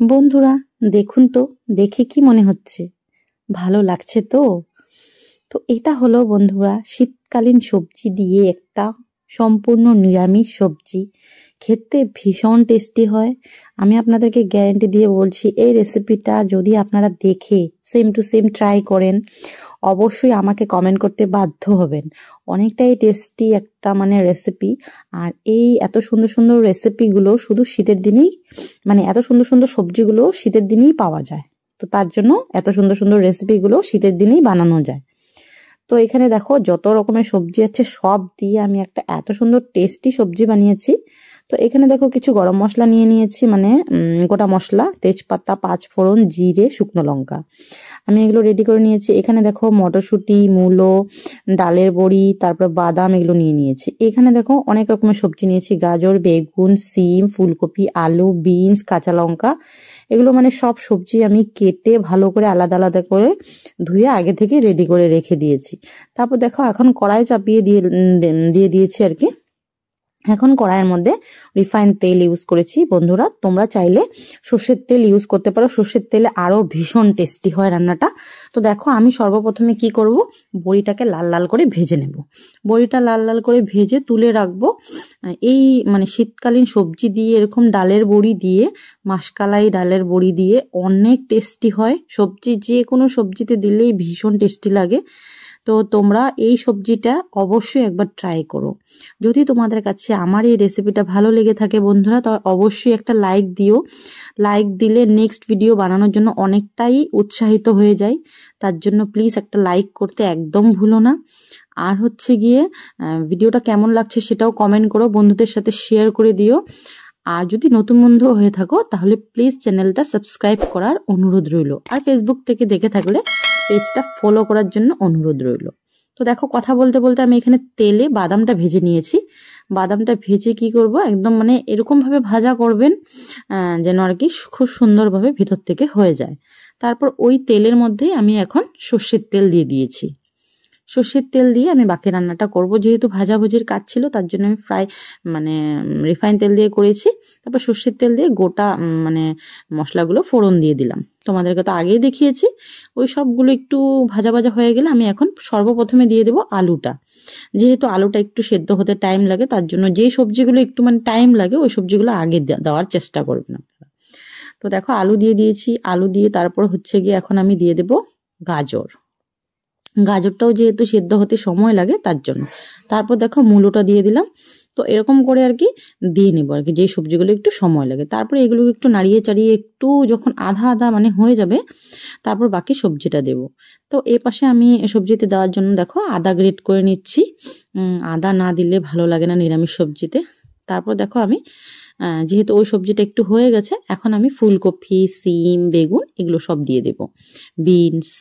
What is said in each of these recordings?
বন্ধুরা, দেখুন তো, দেখে কি মনে হচ্ছে? ভালো লাগছে তো? তো এটা হলো বন্ধুরা শীতকালীন সবজি দিয়ে একটা সম্পূর্ণ নিরামিষ সবজি। খেতে ভীষণ টেস্টি হয়। আমি আপনাদেরকে গ্যারান্টি দিয়ে বলছি, এই রেসিপিটা যদি আপনারা দেখে সেম টু সেম ট্রাই করেন, অবশ্যই আমাকে কমেন্ট করতে বাধ্য হবেন। অনেকটাই টেস্টি একটা রেসিপি। আর এই এত সুন্দর সুন্দর রেসিপিগুলো শুধু শীতের দিনেই, এত সুন্দর সুন্দর সবজিগুলো শীতের দিনেই পাওয়া যায়। তো তার জন্য এত সুন্দর সুন্দর রেসিপিগুলো শীতের দিনেই বানানো যায়। তো এখানে দেখো যত রকমের সবজি আছে সব দিয়ে আমি একটা এত সুন্দর টেস্টি সবজি বানিয়েছি। তো এখানে দেখো কিছু গরম মশলা নিয়ে নিয়েছি, গোটা মশলা, তেজপাতা, পাঁচফোড়ন, জিরে, শুকনো লঙ্কা। আমি এগুলো রেডি করে নিয়েছি। এখানে দেখো মটরশুঁটি, মূলো, ডালের বড়ি, তারপর বাদাম, এগুলো নিয়ে নিয়েছি। এখানে দেখো অনেক রকমের সবজি নিয়েছি, গাজর, বেগুন, সিম, ফুলকপি, আলু, বিনস, কাঁচা লঙ্কা। এগুলো সব সবজি আমি কেটে ভালো করে আলাদা আলাদা করে ধুয়ে আগে থেকে রেডি করে রেখে দিয়েছি। তারপর দেখো এখন কড়াই চাপিয়ে দিয়ে দিয়েছি আর কি। এখন কড়াইয়ের মধ্যে রিফাইন তেল ইউজ করেছি। বন্ধুরা, তোমরা চাইলে সর্ষের তেল ইউজ করতে পারো। সর্ষের তেলে আরো ভীষণ টেস্টি হয় রান্নাটা। তো দেখো আমি সর্বপ্রথমে কি করব, বড়িটাকে লাল লাল করে ভেজে নেব। বড়িটা লাল লাল করে ভেজে তুলে রাখবো। এই শীতকালীন সবজি দিয়ে, এরকম ডালের বড়ি দিয়ে, মাসকালাই ডালের বড়ি দিয়ে অনেক টেস্টি হয় সবজি। যে কোনো সবজিতে দিলেই ভীষণ টেস্টি লাগে। তো তোমরা এই সবজিটা অবশ্যই একবার ট্রাই করো। যদি তোমাদের কাছে আমার এই রেসিপিটা ভালো লেগে থাকে বন্ধুরা, তো অবশ্যই একটা লাইক দিও। লাইক দিলে নেক্সট ভিডিও বানানোর জন্য অনেকটাই উৎসাহিত হয়ে যায়। তার জন্য প্লিজ একটা লাইক করতে একদম ভুলো না। আর হচ্ছে গিয়ে ভিডিওটা কেমন লাগছে সেটাও কমেন্ট করো, বন্ধুদের সাথে শেয়ার করে দিও। আর যদি নতুন বন্ধু হয়ে থাকো তাহলে প্লিজ চ্যানেলটা সাবস্ক্রাইব করার অনুরোধ রইল। আর ফেসবুক থেকে দেখে থাকলে পেজটা ফলো করার জন্য অনুরোধ রইল। তো দেখো কথা বলতে বলতে আমি এখানে তেলে বাদামটা ভেজে নিয়েছি। বাদামটা ভেজে কি করব, একদম এরকম ভাবে ভাজা করবেন যেন আর কি খুব সুন্দরভাবে ভিতর থেকে হয়ে যায়। তারপর ওই তেলের মধ্যেই আমি এখন সর্ষের তেল দিয়ে দিয়েছি। সর্ষের তেল দিয়ে আমি বাকি রান্নাটা করব। যেহেতু ভাজাভুজির কাজ ছিল তার জন্য আমি রিফাইন তেল দিয়ে করেছি। তারপর সর্ষের তেল দিয়ে গোটা মশলাগুলো ফোড়ন দিয়ে দিলাম। তোমাদেরকে তো আগেই দেখিয়েছি। ওই সবগুলো একটু ভাজা ভাজা হয়ে গেলে আমি এখন সর্বপ্রথমে দিয়ে দেবো আলুটা। যেহেতু আলুটা একটু সেদ্ধ হতে টাইম লাগে, তার জন্য যে সবজিগুলো একটু টাইম লাগে ওই সবজিগুলো আগে দেওয়ার চেষ্টা করবেন আপনারা। তো দেখো আলু দিয়ে দিয়েছি। আলু দিয়ে তারপর হচ্ছে গিয়ে এখন আমি দিয়ে দেবো গাজর। গাজরটাও যেহেতু সেদ্ধ হতে সময় লাগে তার জন্য। তারপর দেখো মূলোটা দিয়ে দিলাম। তো এরকম করে আর কি দিয়ে নেবো আর কি, যে সবজিগুলো একটু সময় লাগে। তারপরে এগুলোকে একটু নাড়িয়ে চাড়িয়ে একটু যখন আধা আধা হয়ে যাবে, তারপর বাকি সবজিটা দেব। তো এ পাশে আমি সবজিতে দেওয়ার জন্য দেখো আদা গ্রেট করে নিচ্ছি। আদা না দিলে ভালো লাগে না নিরামিষ সবজিতে। তারপর দেখো আমি যেহেতু ওই সবজিটা একটু হয়ে গেছে, এখন আমি ফুলকপি, সিম, বেগুন এগুলো সব দিয়ে দেব। বিনস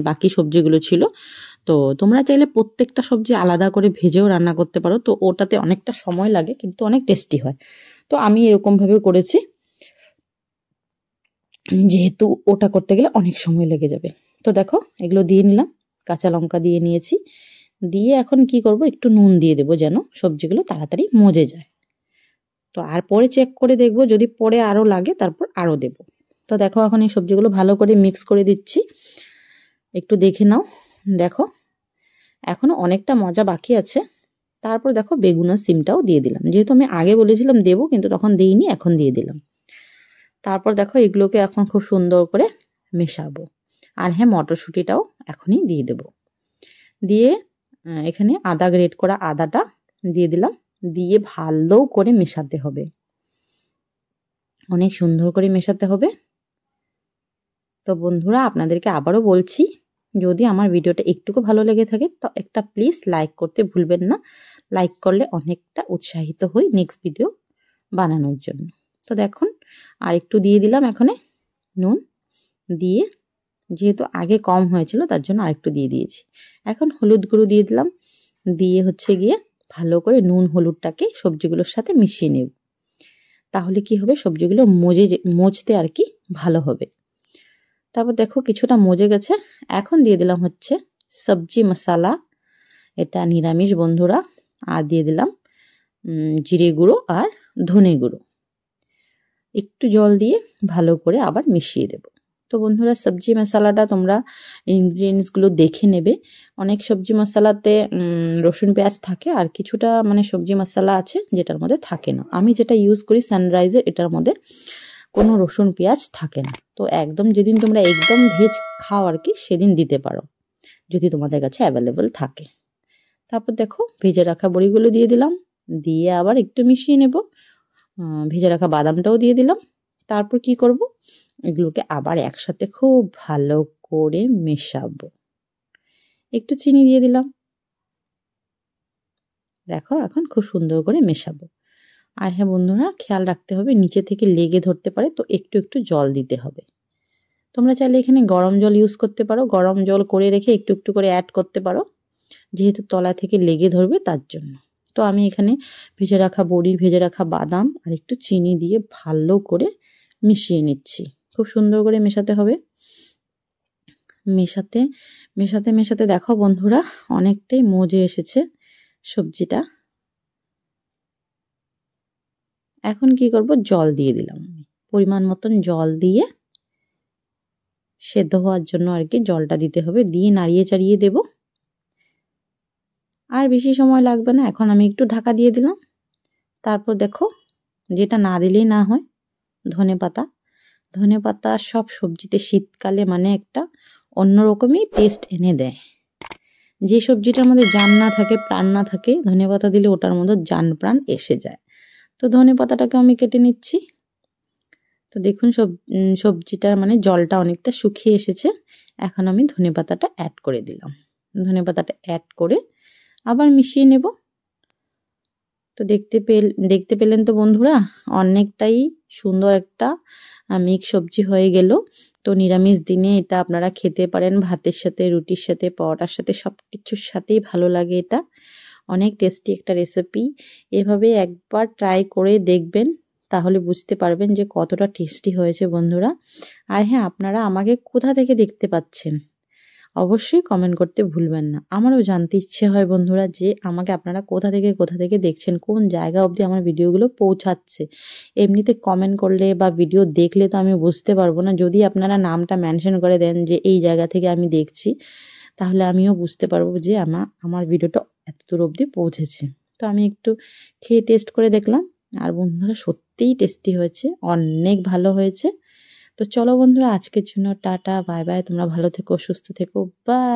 বাকি সবজিগুলো ছিল। তো তোমরা চাইলে প্রত্যেকটা সবজি আলাদা করে ভেজেও রান্না করতে পারো। তো ওটাতে অনেকটা সময় লাগে কিন্তু অনেক টেস্টি হয়। তো আমি এরকম ভাবে করেছি, যেহেতু ওটা করতে গেলে অনেক সময় লেগে যাবে। তো দেখো এগুলো দিয়ে নিলাম, কাঁচা লঙ্কা দিয়ে নিয়েছি। দিয়ে এখন কি করব, একটু নুন দিয়ে দেবো যেন সবজিগুলো তাড়াতাড়ি মজে যায়। তো আর পরে চেক করে দেখবো, যদি পরে আরো লাগে তারপর আরো দেব। তো দেখো এখন এই সবজিগুলো ভালো করে মিক্স করে দিচ্ছি। একটু দেখে নাও। দেখো এখনো অনেকটা মজা বাকি আছে। তারপর দেখো বেগুন আর সিমটাও দিয়ে দিলাম। যেহেতু আমি আগে বলেছিলাম দেবো কিন্তু তখন দিইনি, এখন দিয়ে দিলাম। তারপর দেখো এগুলোকে এখন খুব সুন্দর করে মেশাবো। আর হ্যাঁ, মটরশুঁটিটাও এখনই দিয়ে দেব। দিয়ে এখানে আদা গ্রেট করা আদাটা দিয়ে দিলাম। দিয়ে ভালো করে মেশাতে হবে, অনেক সুন্দর করে মেশাতে হবে। তো বন্ধুরা, আপনাদেরকে আবারও বলছি, যদি আমার ভিডিওটা একটুকু ভালো লেগে থাকে তো একটা প্লিজ লাইক করতে ভুলবেন না। লাইক করলে অনেকটা উৎসাহিত হই নেক্সট ভিডিও বানানোর জন্য। তো দেখুন আর একটু দিয়ে দিলাম এখানে নুন। দিয়ে যেহেতু আগে কম হয়েছিল তার জন্য আরেকটু দিয়ে দিয়েছি। এখন হলুদ গুঁড়ো দিয়ে দিলাম। দিয়ে হচ্ছে গিয়ে ভালো করে নুন হলুদটাকে সবজিগুলোর সাথে মিশিয়ে নেব। তাহলে কি হবে, সবজিগুলো মজতে আর কি ভালো হবে। তারপর দেখো কিছুটা মজে গেছে। এখন দিয়ে দিলাম হচ্ছে সবজি মশলা, এটা নিরামিষ বন্ধুরা। আর দিয়ে দিলাম জিরে গুঁড়ো আর ধনে গুঁড়ো। একটু জল দিয়ে ভালো করে আবার মিশিয়ে দেব। তো বন্ধুরা সবজি মশলাটা তোমরা ইনগ্রিডিয়েন্টসগুলো দেখে নেবে। অনেক সবজি মশলাতে রসুন পেঁয়াজ থাকে, আর কিছুটা মানে সবজি মশলা আছে যেটার মধ্যে থাকে না। আমি যেটা ইউজ করি সানরাইজের, এটার মধ্যে কোনো রসুন পেঁয়াজ থাকে না। তো একদম যেদিন তোমরা একদম ভেজ খাও আর কি, সেদিন দিতে পারো যদি তোমাদের কাছে অ্যাভেলেবল থাকে। তারপর দেখো ভেজে রাখা বড়িগুলো দিয়ে দিলাম, দিয়ে আবার একটু মিশিয়ে নেব। ভেজে রাখা বাদামটাও দিয়ে দিলাম। তারপর কি করব, এগুলোকে আবার একসাথে খুব ভালো করে মেশাবো। একটু চিনি দিয়ে দিলাম। দেখো এখন খুব সুন্দর করে মেশাবো। আর হ্যাঁ বন্ধুরা, খেয়াল রাখতে হবে নিচে থেকে লেগে ধরতে পারে, তো একটু একটু জল দিতে হবে। তোমরা চাইলে এখানে গরম জল ইউজ করতে পারো, গরম জল করে রেখে একটু একটু করে অ্যাড করতে পারো, যেহেতু তলা থেকে লেগে ধরবে তার জন্য। তো আমি এখানে ভেজে রাখা বড়ি, ভেজে রাখা বাদাম আর একটু চিনি দিয়ে ভালো করে মিশিয়ে নিচ্ছি। খুব সুন্দর করে মেশাতে হবে। মেশাতে মেশাতে মেশাতে দেখো বন্ধুরা অনেকটাই মজে এসেছে সবজিটা। এখন কি করব, জল দিয়ে দিলাম। আমি পরিমাণ মতন জল দিয়ে সেদ্ধ হওয়ার জন্য আর কি জলটা দিতে হবে, দিয়ে নাড়িয়ে চাড়িয়ে দেব। আর বেশি সময় লাগবে না। এখন আমি একটু ঢাকা দিয়ে দিলাম। তারপর দেখো, যেটা না দিলেই না হয়, ধনেপাতা। ধনেপাতা সব সবজিতে শীতকালে মানে একটা অন্যরকমই টেস্ট এনে দেয়। যে সবজিটার মধ্যে জান না থাকে, প্রাণ না থাকে, ধনেপাতা দিলে ওটার মধ্যে জান প্রাণ এসে যায়। তো ধনেপাতাটাকে আমি কেটে নিচ্ছি। তো দেখুন সবজিটার মানে জলটা অনেকটা শুকিয়ে এসেছে। এখন আমি ধনেপাতাটা অ্যাড করে দিলাম। ধনেপাতাটা অ্যাড করে আবার মিশিয়ে নেব। তো দেখতে পেলেন তো বন্ধুরা, অনেকটাই সুন্দর একটা মিক্স সবজি হয়ে গেল। তো নিরামিষ দিনে এটা আপনারা খেতে পারেন, ভাতের সাথে, রুটির সাথে, পরোটার সাথে, সব কিছুর সাথেই ভালো লাগে। এটা অনেক টেস্টি একটা রেসিপি। এভাবে একবার ট্রাই করে দেখবেন, তাহলে বুঝতে পারবেন যে কতটা টেস্টি হয়েছে বন্ধুরা। আর হ্যাঁ, আপনারা আমাকে কোথা থেকে দেখতে পাচ্ছেন অবশ্যই কমেন্ট করতে ভুলবেন না। আমারও জানতে ইচ্ছে হয় বন্ধুরা যে আমাকে আপনারা কোথা থেকে দেখছেন, কোন জায়গা অবধি আমার ভিডিওগুলো পৌঁছাচ্ছে। এমনিতে কমেন্ট করলে বা ভিডিও দেখলে তো আমি বুঝতে পারবো না। যদি আপনারা নামটা মেনশন করে দেন যে এই জায়গা থেকে আমি দেখছি, তাহলে আমিও বুঝতে পারবো যে আমার ভিডিওটা এতদূর অবধি পৌঁছেছে। তো আমি একটু খেয়ে টেস্ট করে দেখলাম, আর বন্ধুরা সত্যিই টেস্টি হয়েছে, অনেক ভালো হয়েছে। তো চলো বন্ধুরা, আজকের জন্য টাটা, বাই বাই। তোমরা ভালো থেকো, সুস্থ থেকো, বাই।